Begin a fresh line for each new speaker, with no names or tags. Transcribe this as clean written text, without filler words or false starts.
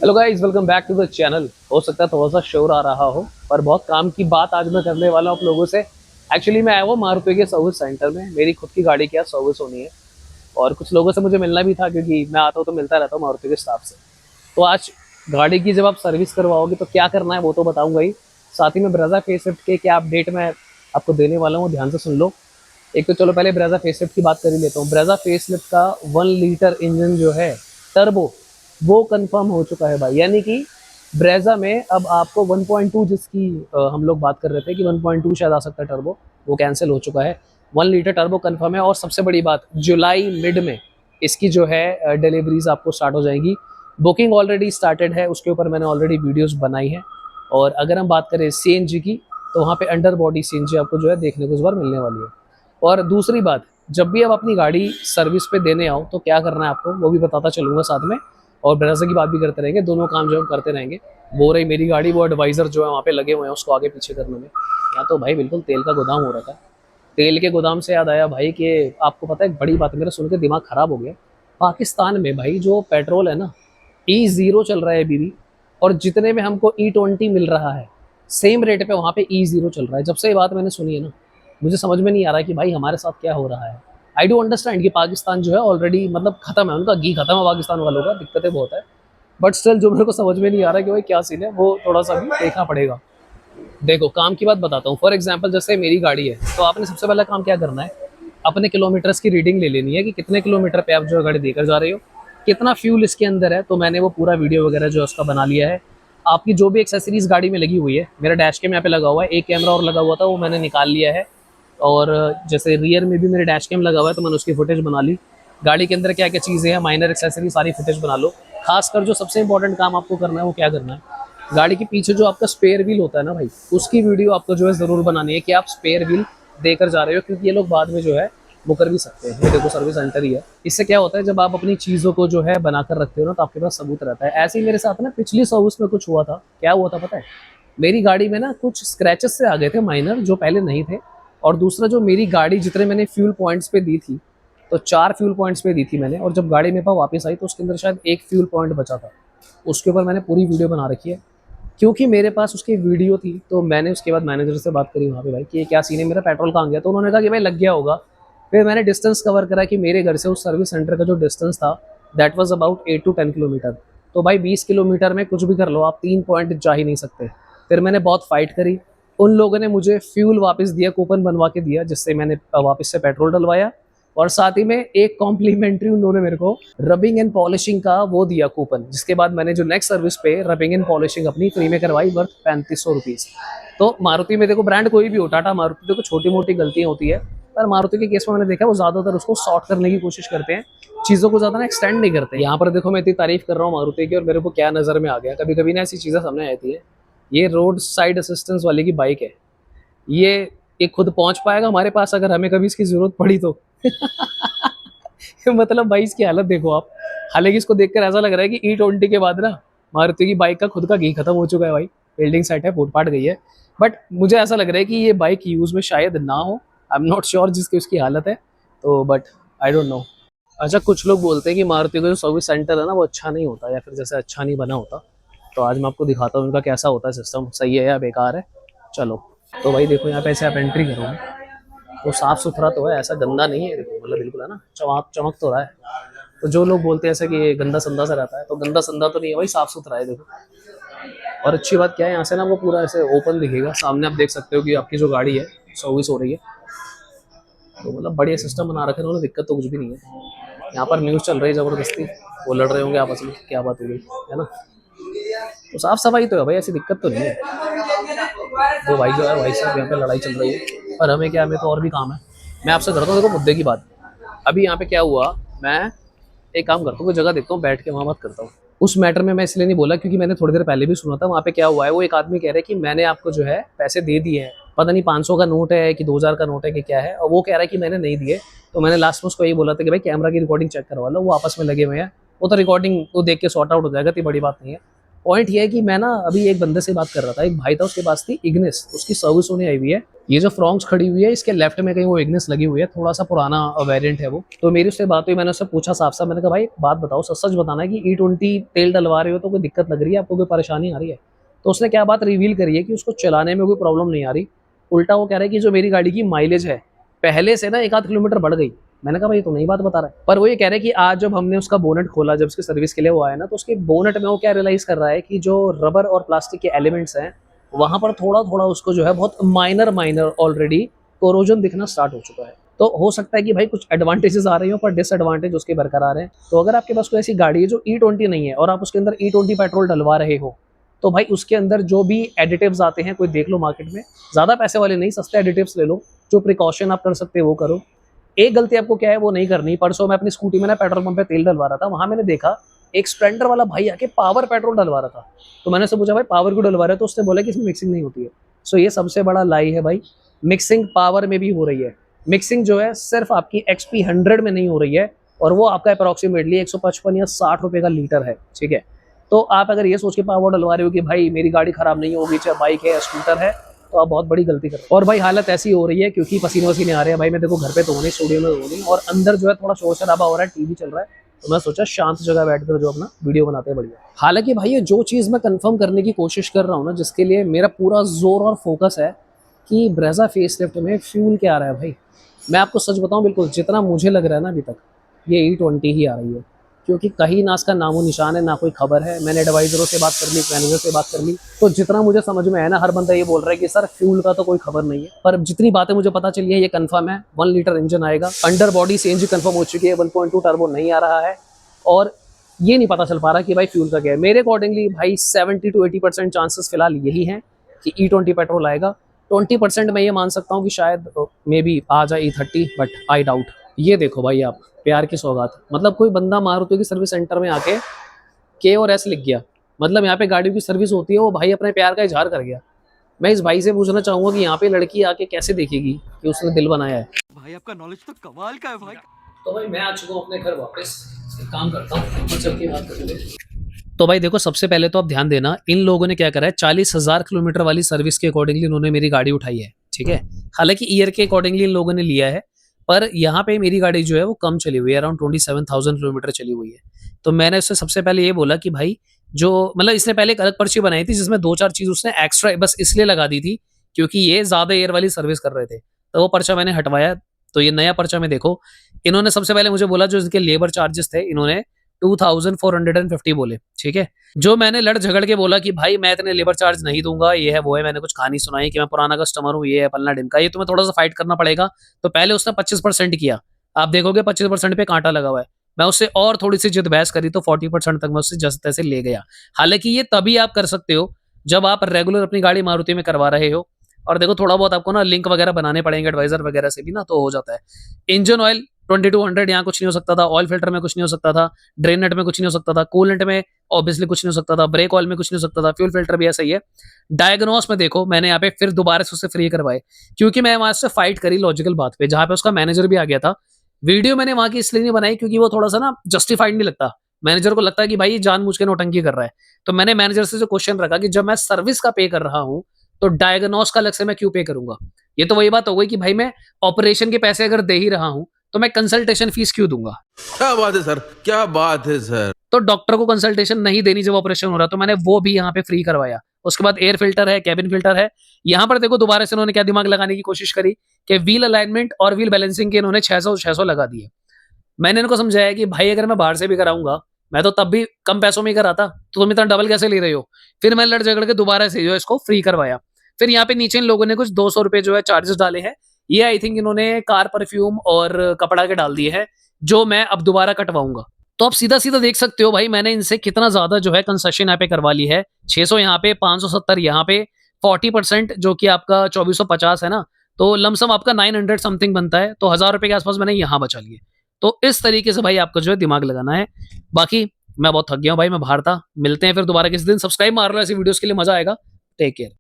Hello guys, welcome back to the channel. हो सकता है थोड़ा सा शोर आ रहा हो, पर बहुत काम की बात आज मैं करने वाला हूँ आप लोगों से। एक्चुअली मैं आया हुआ मारुति के सर्विस सेंटर में, मेरी खुद की गाड़ी की सर्विस होनी है और कुछ लोगों से मुझे मिलना भी था क्योंकि मैं आता हूँ तो मिलता रहता हूँ मारुति के स्टाफ से। तो आज गाड़ी की जब आप सर्विस करवाओगे तो क्या करना है वो तो बताऊंगा ही। साथ ही में ब्रेजा फेसलिफ्ट के क्या अपडेट मैं आपको देने वाला हूँ, ध्यान से सुन लो। एक तो चलो पहले ब्रेजा फेसलिफ्ट की बात कर ही लेता हूँ। ब्रेजा फेसलिफ्ट का 1 लीटर इंजन जो है टर्बो, वो कंफर्म हो चुका है भाई। यानी कि ब्रेजा में अब आपको 1.2 जिसकी हम लोग बात कर रहे थे कि 1.2 शायद आ सकता है टर्बो, वो कैंसिल हो चुका है। 1 लीटर टर्बो कंफर्म है। और सबसे बड़ी बात, जुलाई मिड में इसकी जो है डिलीवरीज आपको स्टार्ट हो जाएंगी। बुकिंग ऑलरेडी स्टार्टेड है, उसके ऊपर मैंने ऑलरेडी वीडियोस बनाई है। और अगर हम बात करें सीएनजी की, तो वहाँ पे अंडर बॉडी सीएनजी आपको जो है देखने को इस बार मिलने वाली है। और दूसरी बात, जब भी आप अपनी गाड़ी सर्विस पे देने आओ तो क्या करना है आपको वो भी बताता चलूँगा साथ में। और ब्रेजा की बात भी करते रहेंगे, दोनों काम जो हम करते रहेंगे। वो रही मेरी गाड़ी, वो एडवाइज़र जो है वहाँ पे लगे हुए हैं उसको आगे पीछे करने में। यहाँ तो भाई बिल्कुल तेल का गोदाम हो रखा है। तेल के गोदाम से याद आया भाई कि आपको पता है एक बड़ी बात, मेरा सुन के दिमाग ख़राब हो गया। पाकिस्तान में भाई जो पेट्रोल है ना, E0 चल रहा है अभी भी। और जितने में हमको E20 मिल रहा है, सेम रेट पे वहाँ पे E0 चल रहा है। जब से ये बात मैंने सुनी है ना, मुझे समझ में नहीं आ रहा कि भाई हमारे साथ क्या हो रहा है। आई डू अंडरस्टैंड कि पाकिस्तान जो है ऑलरेडी मतलब खत्म है, उनका घी खत्म है पाकिस्तान वालों का, दिक्कतें बहुत है। बट स्टिल जो मेरे को समझ में नहीं आ रहा कि भाई क्या सीन है, वो थोड़ा सा भी देखना पड़ेगा। देखो काम की बात बताता हूँ। फॉर एग्जाम्पल जैसे मेरी गाड़ी है, तो आपने सबसे पहला काम क्या करना है, अपने किलोमीटर्स की रीडिंग ले लेनी है कि कितने किलोमीटर पे आप जो गाड़ी देकर जा रहे हो, कितना फ्यूल इसके अंदर है। तो मैंने वो पूरा वीडियो वगैरह जो है उसका बना लिया है। आपकी जो भी एक्सेसरीज गाड़ी में लगी हुई है, मेरा डैश कैम यहाँ पे लगा हुआ है, एक कैमरा और लगा हुआ था वो मैंने निकाल लिया है। और जैसे रियर में भी मेरे डैश कैम लगा हुआ है तो मैंने उसकी फुटेज बना ली। गाड़ी के अंदर क्या क्या चीज़ें हैं, माइनर एक्सेसरी, सारी फुटेज बना लो। खासकर जो सबसे इंपॉर्टेंट काम आपको करना है वो क्या करना है, गाड़ी के पीछे जो आपका स्पेयर व्हील होता है ना भाई, उसकी वीडियो आपको जो है ज़रूर बनानी है कि आप स्पेयर व्हील देकर जा रहे हो। क्योंकि ये लोग बाद में जो है वो कर भी सकते हैं। ये देखो सर्विस सेंटर ही है। इससे क्या होता है, जब आप अपनी चीज़ों को जो है बनाकर रखते हो ना, तो आपके पास सबूत रहता है। ऐसे ही मेरे साथ ना पिछली सर्विस में कुछ हुआ था। क्या हुआ था पता है, मेरी गाड़ी में ना कुछ स्क्रैचेस से आ गए थे माइनर, जो पहले नहीं थे। और दूसरा, जो मेरी गाड़ी जितने मैंने फ्यूल पॉइंट्स पे दी थी, तो 4 फ्यूल पॉइंट्स पे दी थी मैंने। और जब गाड़ी मेरे पास वापस आई तो उसके अंदर शायद एक फ्यूल पॉइंट बचा था। उसके ऊपर मैंने पूरी वीडियो बना रखी है। क्योंकि मेरे पास उसकी वीडियो थी तो मैंने उसके बाद मैनेजर से बात करी वहाँ पे, भाई कि ये क्या सीन है, मेरा पेट्रोल कहाँ गया। तो उन्होंने कहा कि भाई लग गया होगा। फिर मैंने डिस्टेंस कवर करा कि मेरे घर से उस सर्विस सेंटर का जो डिस्टेंस था, that was about 8 to 10 kilometre. तो भाई 20 किलोमीटर में कुछ भी कर लो आप, 3 पॉइंट जा ही नहीं सकते। फिर मैंने बहुत फाइट करी। उन लोगों ने मुझे फ्यूल वापस दिया, कूपन बनवा के दिया, जिससे मैंने वापस से पेट्रोल डलवाया। और साथ ही में एक कॉम्प्लीमेंट्री उन्होंने मेरे को रबिंग एंड पॉलिशिंग का वो दिया कूपन, जिसके बाद मैंने जो नेक्स्ट सर्विस पे रबिंग एंड पॉलिशिंग अपनी फ्री में करवाई, वर्थ 3500 रुपीज़। तो मारुति में देखो, ब्रांड कोई भी हो, टाटा मारुति, देखो छोटी मोटी गलतियां होती है। पर मारुति के केस में मैंने देखा वो ज़्यादातर उसको सॉर्ट करने की कोशिश करते हैं, चीज़ों को ज़्यादा ना एक्सटेंड नहीं करते। यहाँ पर देखो मैं इतनी तारीफ कर रहा हूँ मारुति की, और मेरे को क्या नज़र में आ गया, कभी कभी ना ऐसी चीज़ें सामने आती है। ये रोड साइड असिस्टेंस वाले की बाइक है, ये खुद पहुंच पाएगा हमारे पास अगर हमें कभी इसकी जरूरत पड़ी तो। मतलब भाई इसकी हालत देखो आप। हालांकि इसको देखकर ऐसा लग रहा है कि E20 के बाद ना मारुति की बाइक का खुद का घी खत्म हो चुका है भाई। बिल्डिंग सेट है, फूट फाट गई है। बट मुझे ऐसा लग रहा है कि ये बाइक यूज में शायद ना हो। आई एम नॉट श्योर जिसकी उसकी हालत है तो, बट आई डोंट नो। अच्छा, कुछ लोग बोलते हैं कि मारुति का जो सर्विस सेंटर है ना वो अच्छा नहीं होता, या फिर जैसे अच्छा नहीं बना होता। तो आज मैं आपको दिखाता हूँ उनका कैसा होता है सिस्टम, सही है या बेकार है। चलो। तो भाई देखो यहाँ पे ऐसे आप एंट्री करोगे तो साफ सुथरा तो है, ऐसा गंदा नहीं है। देखो मतलब बिल्कुल है ना, चमक चमक तो रहा है। तो जो लोग बोलते हैं ऐसे कि ये गंदा संदा सा रहता है, तो गंदा संदा तो नहीं है भाई, साफ सुथरा है देखो। और अच्छी बात क्या है, यहाँ से ना वो पूरा ऐसे ओपन दिखेगा, सामने आप देख सकते हो कि आपकी जो गाड़ी है सर्विस हो रही है। तो मतलब बढ़िया सिस्टम बना रखे उन्होंने, दिक्कत तो कुछ भी नहीं है। यहाँ पर न्यूज़ चल रही है ज़बरदस्ती, वो लड़ रहे होंगे आपस में, क्या बात हो गई है ना। तो साफ सफाई तो है भाई, ऐसी दिक्कत तो नहीं है। दो भाई जो है भाई साहब यहाँ पे लड़ाई चल रही है, पर हमें क्या, हमें तो और भी काम है। मैं आपसे करता हूँ देखो मुद्दे की बात। अभी यहाँ पे क्या हुआ, मैं एक काम करता हूँ, कोई जगह देखता हूँ बैठ के वहाँ बात करता हूँ। उस मैटर में मैं इसलिए नहीं बोला क्योंकि मैंने थोड़ी देर पहले भी सुना था। वहाँ पे क्या हुआ है, वो एक आदमी कह रहा है कि मैंने आपको जो है पैसे दे दिए हैं, पता नहीं 500 का नोट है कि 2000 का नोट है कि क्या है, और वो कह रहा है कि मैंने नहीं दिए। तो मैंने लास्ट में उसको यही बोला था कि भाई कैमरा की रिकॉर्डिंग चेक करवा लो, वो आपस में लगे हुए हैं। वो तो रिकॉर्डिंग वो देख के सॉर्ट आउट हो जाएगा, इतनी बड़ी बात नहीं है। पॉइंट ये है कि मैं ना अभी एक बंदे से बात कर रहा था, एक भाई था, उसके पास थी इग्निस, उसकी सर्विस होने आई हुई है। ये जो फ्रॉन्क्स खड़ी हुई है इसके लेफ्ट में कहीं वो इग्निस लगी हुई है, थोड़ा सा पुराना वेरिएंट है वो। तो मेरी उससे बात हुई, मैंने उससे पूछा साफ साफ, मैंने कहा भाई बात बताओ, सच सच बताना कि E20 तेल डलवा रहे हो तो कोई दिक्कत लग रही है आपको, कोई परेशानी आ रही है? तो उसने क्या बात रिवील करी है कि उसको चलाने में कोई प्रॉब्लम नहीं आ रही, उल्टा वो कह रहा है कि जो मेरी गाड़ी की माइलेज है पहले से ना 1 आध किलोमीटर बढ़ गई। मैंने कहा भाई तो नई बात बता रहा है, पर वो ये कह रहे हैं कि आज जब हमने उसका बोनट खोला, जब उसकी सर्विस के लिए वो आया ना, तो उसके बोनट में वो क्या रियलाइज कर रहा है कि जो रबर और प्लास्टिक के एलिमेंट्स हैं वहां पर थोड़ा थोड़ा उसको जो है बहुत माइनर माइनर ऑलरेडी कोरोजन दिखना स्टार्ट हो चुका है। तो हो सकता है कि भाई कुछ एडवांटेजेस आ रही हो पर डिसएडवांटेज उसके बरकरार हैं। तो अगर आपके पास कोई ऐसी गाड़ी है जो E20 नहीं है और आप उसके अंदर E20 पेट्रोल डलवा रहे हो, तो भाई उसके अंदर जो भी एडिटिव्स आते हैं कोई देख लो मार्केट में, ज़्यादा पैसे वाले नहीं, सस्ते एडिटिव्स ले लो, जो प्रिकॉशन आप कर सकते हो वो करो। एक गलती आपको क्या है वो नहीं करनी। परसों मैं अपनी स्कूटी में ना पेट्रोल पंप पे तेल डलवा रहा था, वहां मैंने देखा एक स्प्लेंडर वाला भाई आके पावर पेट्रोल डलवा रहा था। तो मैंने उससे पूछा भाई पावर क्यों डलवा रहे हो, तो उसने बोला कि इसमें मिक्सिंग नहीं होती है। सो ये सबसे बड़ा लाई है भाई, मिक्सिंग पावर में भी हो रही है। मिक्सिंग जो है सिर्फ आपकी XP100 में नहीं हो रही है, और वो आपका अप्रॉक्सीमेटली 155 या 60 रुपए का लीटर है, ठीक है। तो आप अगर ये सोच के पावर डलवा रहे हो कि भाई मेरी गाड़ी खराब नहीं होगी, चाहे बाइक है या स्कूटर है, तो आप बहुत बड़ी गलती कर रहे हो। और भाई हालत ऐसी हो रही है क्योंकि पसीने वसीने आ रहे हैं भाई, मैं देखो घर पे तो नहीं, स्टूडियो में तो नहीं, और अंदर जो है थोड़ा शोर शराबा हो रहा है, टीवी चल रहा है, तो मैं सोचा शांत जगह बैठकर जो अपना वीडियो बनाते हैं बढ़िया। हालांकि भाई ये जो चीज़ मैं कंफर्म करने की कोशिश कर रहा हूँ ना, जिसके लिए मेरा पूरा जोर और फोकस है कि ब्रेजा फेसलिफ्ट में फ्यूल क्या आ रहा है भाई। मैं आपको सच बताऊं, बिल्कुल जितना मुझे लग रहा है ना अभी तक ये E20 ही आ रही है, क्योंकि कहीं ना इसका नामो निशान है, ना कोई खबर है। मैंने एडवाइजरों से बात कर ली, मैनेजर से बात कर ली, तो जितना मुझे समझ में आया ना, हर बंदा ये बोल रहा है कि सर फ्यूल का तो कोई खबर नहीं है। पर जितनी बातें मुझे पता चली है ये कंफर्म है, 1 लीटर इंजन आएगा, अंडर बॉडी CNG कंफर्म हो चुकी है, 1.2 टर्बो नहीं आ रहा है, और ये नहीं पता चल पा रहा कि भाई फ्यूल का क्या है। मेरे अकॉर्डिंगली भाई 70 to 80% चांसेस फिलहाल यही हैं कि E20 पेट्रोल आएगा। 20% मैं ये मान सकता हूँ कि शायद मे बी आ जाए E30, बट आई डाउट। ये देखो भाई आप, प्यार की सौगात, मतलब कोई बंदा मारुति की सर्विस सेंटर में आके K और S लिख गया, मतलब यहाँ पे गाड़ियों की सर्विस होती है, वो भाई अपने प्यार का इजहार कर गया। मैं इस भाई से पूछना चाहूंगा कि यहाँ पे लड़की आके कैसे देखेगी कि उसने दिल बनाया है।
भाई आपका नॉलेज तो कमाल का है भाई।
तो भाई मैं आ चुका हूँ अपने घर वापस, एक काम करता हूँ और चल के बात करेंगे। तो भाई देखो, सबसे पहले तो आप ध्यान देना, इन लोगों ने क्या करा है, 40,000 किलोमीटर वाली सर्विस के अकॉर्डिंगली इन्होंने मेरी गाड़ी उठाई है, ठीक है। हालांकि ईयर के अकॉर्डिंगली इन लोगों ने लिया है, पर यहाँ पे मेरी गाड़ी जो है वो कम चली हुई है, अराउंड 27,000 किलोमीटर चली हुई है। तो मैंने उससे सबसे पहले ये बोला कि भाई जो, मतलब इसने पहले एक अलग पर्ची बनाई थी जिसमें 2-4 चीज उसने एक्स्ट्रा बस इसलिए लगा दी थी क्योंकि ये ज्यादा एयर वाली सर्विस कर रहे थे, तो वो पर्चा मैंने हटवाया। तो ये नया पर्चा में देखो, इन्होंने सबसे पहले मुझे बोला जो इनके लेबर चार्जेस थे, इन्होंने 2450 बोले, ठीक है। जो मैंने लड़ झगड़ के बोला कि भाई मैं इतने लेबर चार्ज नहीं दूंगा, ये है वो है, मैंने कुछ कहानी सुनाई कि मैं पुराना कस्टमर हूँ, ये है पलना ढिमका, ये तुम्हें थोड़ा सा फाइट करना पड़ेगा। तो पहले उसने 25% किया, आप देखोगे 25% पे कांटा लगा हुआ है। मैं उससे और थोड़ी सी जिद बहस करी तो 40% तक मैं उससे जैसे तैसे ले गया। हालांकि ये तभी आप कर सकते हो जब आप रेगुलर अपनी गाड़ी मारुति में करवा रहे हो, और देखो थोड़ा बहुत आपको ना लिंक वगैरह बनाने पड़ेंगे एडवाइजर वगैरह से भी ना, तो हो जाता है। इंजन ऑयल 2200, यहाँ कुछ नहीं हो सकता था, ऑयल फिल्टर में कुछ नहीं हो सकता था, ड्रेन नेट में कुछ नहीं हो सकता था, कूलेंट में ऑब्वियसली कुछ नहीं हो सकता था, ब्रेक ऑयल में कुछ नहीं हो सकता था, फ्यूल फिल्टर भी ऐसा ही है। डायग्नोस में देखो मैंने यहाँ पे फिर दोबारा से उससे फ्री करवाए, क्योंकि मैं वहां से फाइट करी लॉजिकल बात पे, जहां पे उसका मैनेजर भी आ गया था। वीडियो मैंने वहां की इसलिए नहीं बनाई क्योंकि वो थोड़ा सा ना जस्टिफाइड नहीं लगता, मैनेजर को लगता है कि भाई जानबूझ के नौटंकी कर रहा है। तो मैंने मैनेजर से जो क्वेश्चन रखा कि जब मैं सर्विस का पे कर रहा हूं तो डायग्नोस का अलग से मैं क्यों पे करूंगा। ये तो वही बात हो गई कि भाई मैं ऑपरेशन के पैसे अगर दे ही रहा हूं तो मैं कंसल्टेशन फीस क्यों दूंगा।
क्या बात है सर, क्या बात है सर।
तो डॉक्टर को कंसल्टेशन नहीं देनी जब ऑपरेशन हो रहा, तो मैंने वो भी यहाँ पे फ्री करवाया। उसके बाद एयर फिल्टर है, कैबिन फिल्टर है। यहाँ पर देखो दोबारा से उन्होंने क्या दिमाग लगाने की कोशिश करी कि व्हील अलाइनमेंट और व्हील बैलेंसिंग के इन्होंने 600 लगा दिए। मैंने इनको समझाया कि भाई अगर मैं बाहर से भी कराऊंगा, मैं तो तब भी कम पैसों में ही कराता, तो तुम इतना डबल कैसे ले रहे हो। फिर मैं लड़ झगड़ के दोबारा से जो है इसको फ्री करवाया। फिर यहाँ पे नीचे इन लोगों ने कुछ 200 रुपए जो है चार्जेस डाले हैं, ये आई थिंक इन्होंने कार परफ्यूम और कपड़ा के डाल दिए हैं, जो मैं अब दोबारा कटवाऊंगा। तो आप सीधा सीधा देख सकते हो भाई मैंने इनसे कितना ज्यादा जो है कंसेशन यहाँ पे करवा ली है। 600 यहाँ पे, 570 यहाँ पे, 40% जो कि आपका 2450 है ना, तो लमसम आपका 900 समथिंग बनता है, तो 1000 रुपए के आसपास मैंने यहाँ बचा लिए। तो इस तरीके से भाई आपको जो है दिमाग लगाना है। बाकी मैं बहुत थक गया हूँ भाई, मैं बाहर था, मिलते हैं फिर दोबारा किसी दिन। सब्सक्राइब मार लो ऐसी वीडियोस के लिए, मजा आएगा। Take care.